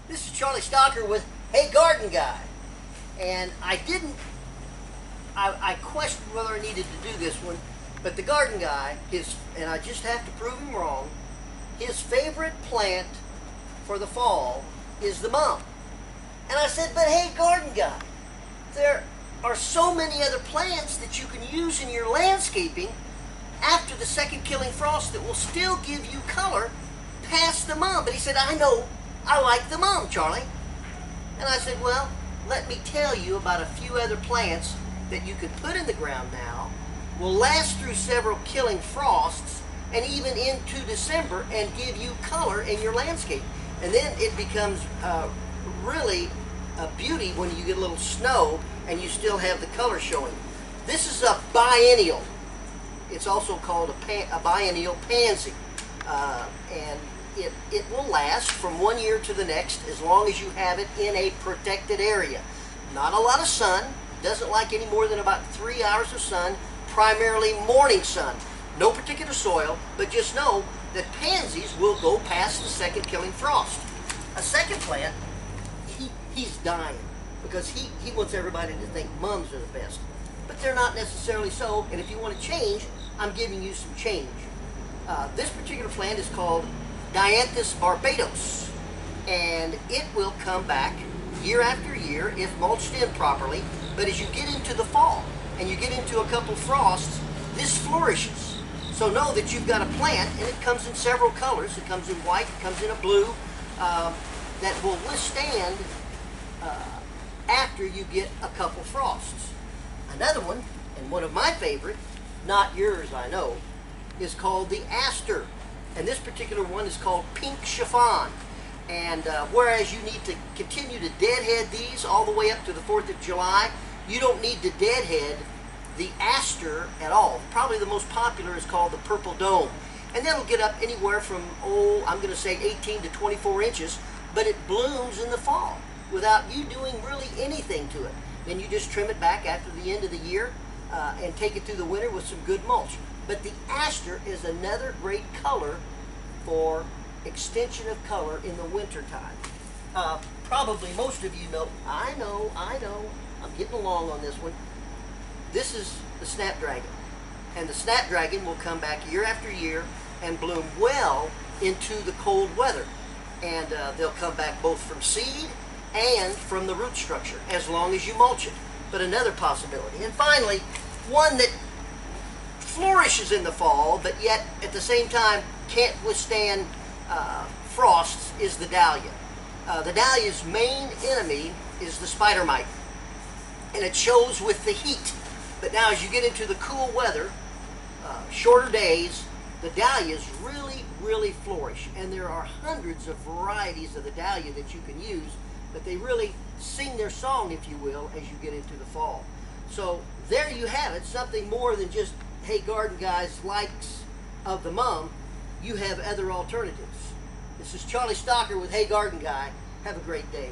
This is Charlie Stocker with Hey Garden Guy. And I questioned whether I needed to do this one, but the garden guy, and I just have to prove him wrong, his favorite plant for the fall is the mum. And I said, but hey garden guy, there are so many other plants that you can use in your landscaping after the second killing frost that will still give you color past the mum. But he said, I know, I like the mum, Charlie. And I said, well, let me tell you about a few other plants that you could put in the ground now, will last through several killing frosts and even into December and give you color in your landscape. And then it becomes really a beauty when you get a little snow and you still have the color showing. This is a biennial. It's also called a biennial pansy. And it will last from one year to the next as long as you have it in a protected area. Not a lot of sun, doesn't like any more than about 3 hours of sun, primarily morning sun. No particular soil, but just know that pansies will go past the second killing frost. A second plant, he's dying because he wants everybody to think mums are the best. But they're not necessarily so, and if you want to change, I'm giving you some change. This particular plant is called Dianthus barbados, and it will come back year after year if mulched in properly. But as you get into the fall and you get into a couple frosts, this flourishes. So know that you've got a plant, and it comes in several colors. It comes in white, it comes in a blue, that will withstand after you get a couple frosts. Another one, and one of my favorite, not yours I know, is called the Aster. And this particular one is called Pink Chiffon. And whereas you need to continue to deadhead these all the way up to the 4th of July, you don't need to deadhead the Aster at all. Probably the most popular is called the Purple Dome. And that'll get up anywhere from, I'm going to say 18 to 24 inches, but it blooms in the fall without you doing really anything to it. Then you just trim it back after the end of the year and take it through the winter with some good mulch. But the Aster is another great color for extension of color in the winter time. Probably most of you know, I know, I'm getting along on this one. This is the Snapdragon. And the Snapdragon will come back year after year and bloom well into the cold weather. And they'll come back both from seed and from the root structure as long as you mulch it. But another possibility. And finally, one that flourishes in the fall, but yet at the same time can't withstand frosts, is the dahlia. The dahlia's main enemy is the spider mite, and it shows with the heat. But now as you get into the cool weather, shorter days, the dahlias really flourish. And there are hundreds of varieties of the dahlia that you can use, but they really sing their song, if you will, as you get into the fall. So there you have it, something more than just, hey garden guys, likes of the mum. You have other alternatives. This is Charlie Stocker with Hey Garden Guy. Have a great day.